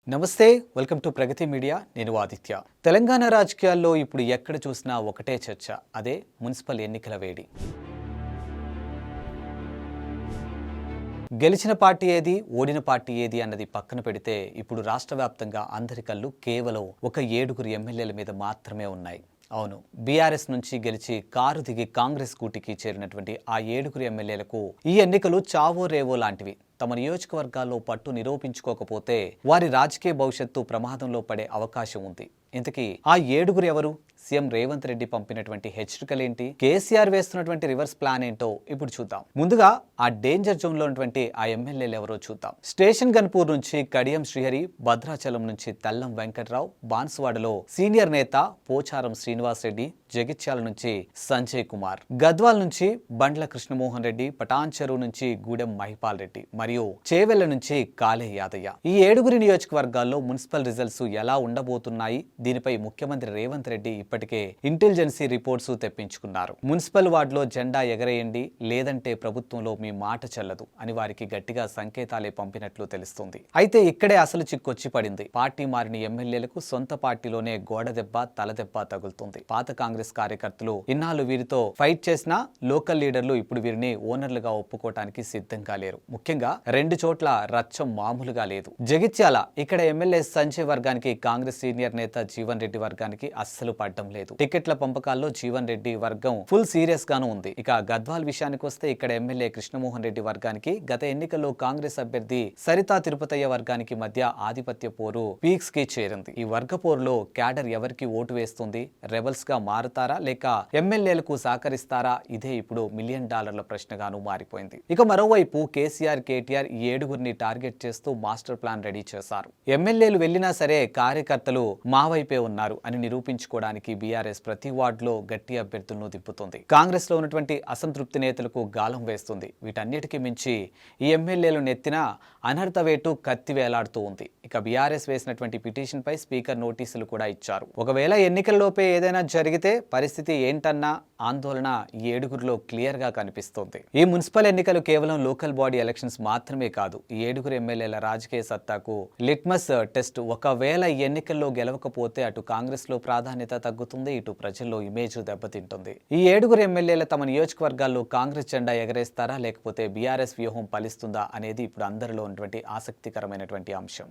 నమస్తే, welcome to Pragathi media. నేను ఆదిత్య. తెలంగాణ రాజకీయాల్లో ఇప్పుడు ఎక్కడ చూసినా ఒకటే చర్చ, అదే మున్సిపల్ ఎన్నికల వేడి. గెలిచిన పార్టీ ఏది, ఓడిన పార్టీ ఏది అన్నది పక్కన పెడితే ఇప్పుడు రాష్ట్ర వ్యాప్తంగా అందరి కళ్ళు కేవలం ఒక 7 ఎమ్మెల్యేల మీద మాత్రమే ఉన్నాయి. అవును, బీఆర్ఎస్ నుంచి గెలిచి కారు దిగి కాంగ్రెస్ కూటికి చేరినటువంటి ఆ 7 ఎమ్మెల్యేలకు ఈ ఎన్నికలు చావో రేవో లాంటివి. తమ నియోజకవర్గాల్లో పట్టు నిరూపించుకోకపోతే వారి రాజకీయ భవిష్యత్తు ప్రమాదంలో పడే అవకాశం ఉంది. ఇంతకీ ఆ 7 ఎవరు? సీఎం రేవంత్ రెడ్డి పంపినటువంటి హెచ్చరికలేంటి? కేసీఆర్ వేస్తున్నటువంటి రివర్స్ ప్లాన్ ఏంటో ఇప్పుడు చూద్దాం. ముందుగా ఆ డేంజర్ జోన్ లో ఉన్నటువంటి ఆ ఎమ్మెల్యేలు ఎవరో చూద్దాం. స్టేషన్ గన్పూర్ నుంచి కడియం శ్రీహరి, భద్రాచలం నుంచి తెల్లం వెంకట్రావు, బాన్సువాడలో సీనియర్ నేత పోచారం శ్రీనివాస్ రెడ్డి, జగిత్యాల నుంచి సంజయ్ కుమార్, గద్వాల్ నుంచి బండ్ల కృష్ణమోహన్ రెడ్డి, పటాన్చెరు నుంచి గూడెం మహిపాల్ రెడ్డి మరియు చేవెళ్ల నుంచి కాలే యాదయ్య. ఈ 7 నియోజకవర్గాల్లో మున్సిపల్ రిజల్ట్స్ ఎలా ఉండబోతున్నాయి? దీనిపై ముఖ్యమంత్రి రేవంత్ రెడ్డి ఇప్పటికే ఇంటెలిజెన్సీ రిపోర్ట్స్ తెప్పించుకున్నారు. మున్సిపల్ వార్డులో జెండా ఎగరేయండి, లేదంటే ప్రభుత్వంలో మీ మాట చెల్లదు అని వారికి గట్టిగా సంకేతాలే పంపినట్లు తెలుస్తుంది. అయితే ఇక్కడే అసలు చిక్కొచ్చి పడింది. పార్టీ మారిన ఎమ్మెల్యేలకు సొంత పార్టీలోనే గోడ దెబ్బ, తలదెబ్బ తగులుతుంది. పాత కాంగ్రెస్ కార్యకర్తలు ఇన్నాళ్ళు వీరితో ఫైట్ చేసిన లోకల్ లీడర్లు ఇప్పుడు వీరిని ఓనర్లుగా ఒప్పుకోవటానికి సిద్ధంగా లేరు. ముఖ్యంగా 2 చోట్ల రచ్చం మామూలుగా లేదు. జగిత్యాల, ఇక్కడ ఎమ్మెల్యే సంజయ్ వర్గానికి కాంగ్రెస్ సీనియర్ నేత జీవన్ రెడ్డి వర్గానికి అస్సలు పడ్డం లేదు. టికెట్ల పంపకాల్లో జీవన్ రెడ్డి వర్గం ఫుల్ సీరియస్ గాను ఉంది. ఇక గద్వాల్ విషయానికి వస్తే ఇక్కడ ఎమ్మెల్యే కృష్ణమోహన్ రెడ్డి వర్గానికి గత ఎన్నికల్లో కాంగ్రెస్ అభ్యర్థి సరితా తిరుపతయ్య వర్గానికి మధ్య ఆధిపత్య పోరు పీక్స్ కి చేరింది. ఈ వర్గ పోరులో క్యాడర్ ఎవరికి ఓటు వేస్తుంది? రెబల్స్ గా మారుతారా లేక ఎమ్మెల్యేలకు సహకరిస్తారా? ఇదే ఇప్పుడు $1 మిలియన్ ప్రశ్నగాను మారిపోయింది. ఇక మరోవైపు కేసీఆర్, కేటీఆర్ ఈ 7 టార్గెట్ చేస్తూ మాస్టర్ ప్లాన్ రెడీ చేశారు. ఎమ్మెల్యేలు వెళ్లినా సరే కార్యకర్తలు మా వైపే ఉన్నారు అని నిరూపించుకోవడానికి బీఆర్ఎస్ ప్రతి వార్డులో గట్టి అభ్యర్థులను దిప్పుతుంది. కాంగ్రెస్ లో ఉన్నటువంటి అసంతృప్తి నేతలకు గాలం వేస్తుంది. వీటన్నిటికీ మించి ఈ ఎమ్మెల్యేలు నెత్తిన అనర్హత వేటు కత్తి వేలాడుతూ ఉంది. ఇక బీఆర్ఎస్ వేసినటువంటి పిటిషన్ పై స్పీకర్ నోటీసులు కూడా ఇచ్చారు. ఒకవేళ ఎన్నికల్లోపే ఏదైనా జరిగితే పరిస్థితి ఏంటన్న ఆందోళన ఈ 7 క్లియర్ గా కనిపిస్తోంది. ఈ మున్సిపల్ ఎన్నికలు కేవలం లోకల్ బాడీ ఎలక్షన్స్ మాత్రమే కాదు, ఈ 7 ఎమ్మెల్యేల రాజకీయ సత్తాకు లిట్మస్ టెస్ట్. ఒకవేళ ఈ ఎన్నికల్లో గెలవకపోతే అటు కాంగ్రెస్ లో ప్రాధాన్యత తగ్గుతుంది, ఇటు ప్రజల్లో ఇమేజ్ దెబ్బతింటుంది. ఈ 7 ఎమ్మెల్యేల తమ నియోజకవర్గాల్లో కాంగ్రెస్ జెండా ఎగరేస్తారా లేకపోతే బీఆర్ఎస్ వ్యూహం ఫలిస్తుందా అనేది ఇప్పుడు అందరిలో ఉన్నటువంటి ఆసక్తికరమైనటువంటి అంశం.